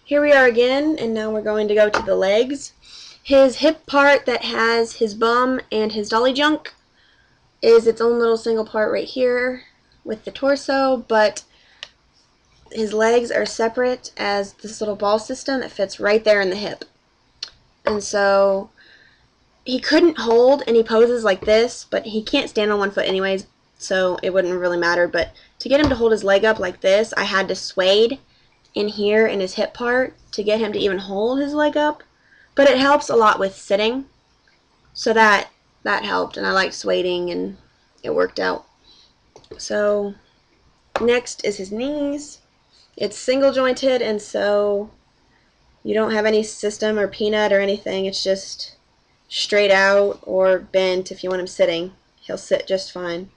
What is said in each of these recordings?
Here we are again, and now we're going to go to the legs. His hip part that has his bum and his dolly junk is its own little single part right here with the torso, but his legs are separate as this little ball system that fits right there in the hip. And so he couldn't hold any poses like this, but he can't stand on one foot anyways, so it wouldn't really matter. But to get him to hold his leg up like this, I had to suede in here in his hip part to get him to even hold his leg up. But it helps a lot with sitting, so that helped, and I liked sueding and it worked out. So next is his knees. It's single jointed, and so you don't have any system or peanut or anything. It's just straight out or bent. If you want him sitting, he'll sit just fine.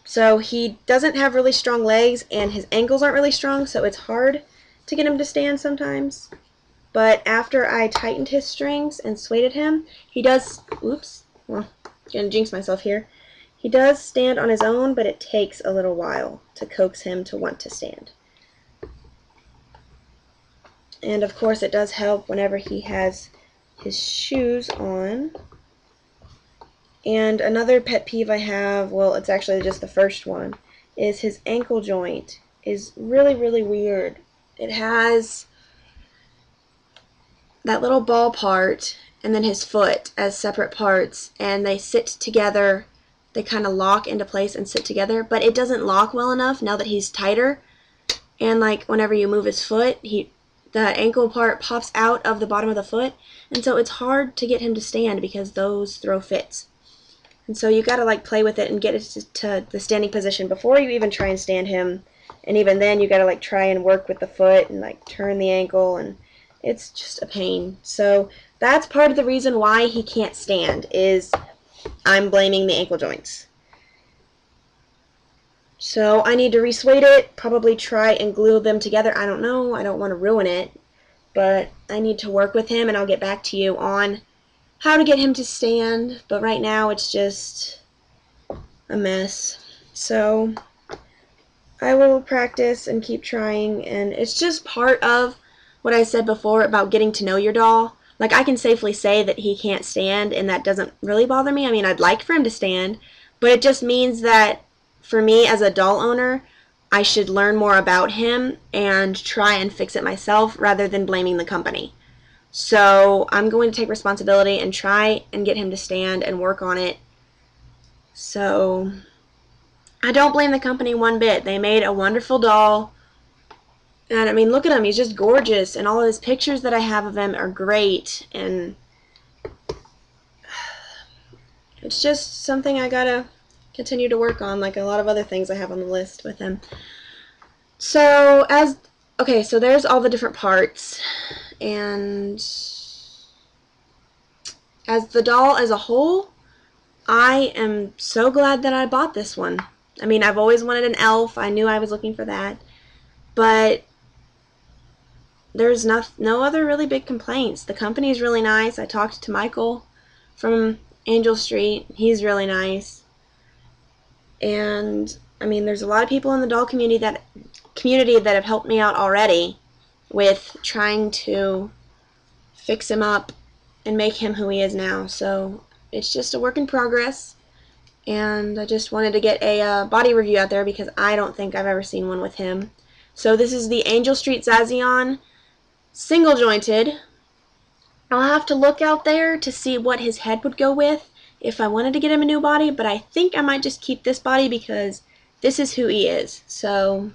So he doesn't have really strong legs, and his ankles aren't really strong, so it's hard to get him to stand sometimes. But after I tightened his strings and sueded him, he does, oops, well, I'm gonna jinx myself here. He does stand on his own, but it takes a little while to coax him to want to stand. And of course it does help whenever he has his shoes on. And another pet peeve I have, well, it's actually just the first one, is his ankle joint is really, really weird. It has that little ball part and then his foot as separate parts, and they sit together. They kind of lock into place and sit together, but it doesn't lock well enough now that he's tighter. And like whenever you move his foot, the ankle part pops out of the bottom of the foot, and so it's hard to get him to stand because those throw fits. And so you gotta like play with it and get it to the standing position before you even try and stand him. And even then you gotta like try and work with the foot and like turn the ankle, and it's just a pain. So that's part of the reason why he can't stand, is I'm blaming the ankle joints. So I need to re-suede it, probably try and glue them together. I don't know, I don't want to ruin it, but I need to work with him, and I'll get back to you on how to get him to stand. But right now it's just a mess. So I will practice and keep trying, and it's just part of what I said before about getting to know your doll. Like, I can safely say that he can't stand, and that doesn't really bother me. I mean, I'd like for him to stand, but it just means that for me as a doll owner, I should learn more about him and try and fix it myself rather than blaming the company. So I'm going to take responsibility and try and get him to stand and work on it. So I don't blame the company one bit. They made a wonderful doll. And I mean, look at him, he's just gorgeous, and all of his pictures that I have of him are great, and it's just something I gotta continue to work on, like a lot of other things I have on the list with him. So okay, so there's all the different parts, and as the doll as a whole, I am so glad that I bought this one. I mean, I've always wanted an elf. I knew I was looking for that, but there's no other really big complaints. The company is really nice. I talked to Michael from Angel Street. He's really nice. And I mean, there's a lot of people in the doll community that have helped me out already with trying to fix him up and make him who he is now. So it's just a work in progress, and I just wanted to get a body review out there because I don't think I've ever seen one with him. So this is the Angel Street Zazean single jointed. I'll have to look out there to see what his head would go with if I wanted to get him a new body, but I think I might just keep this body because this is who he is. So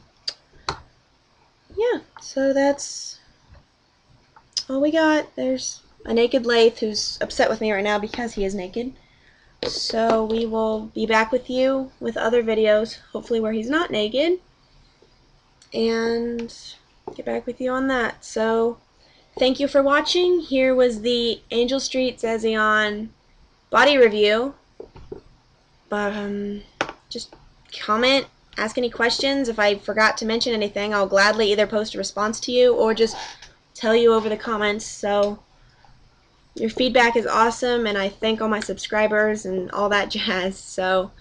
yeah, so that's all we got. There's a naked Lathe who's upset with me right now because he is naked. So we will be back with you with other videos, hopefully where he's not naked, and get back with you on that. So thank you for watching. Here was the Angel Street Zazean body review. But just comment, ask any questions. If I forgot to mention anything, I'll gladly either post a response to you or just tell you over the comments. So your feedback is awesome, and I thank all my subscribers and all that jazz. So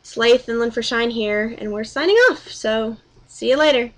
It's Lath and Lynn for Shine here, and we're signing off. So, see you later.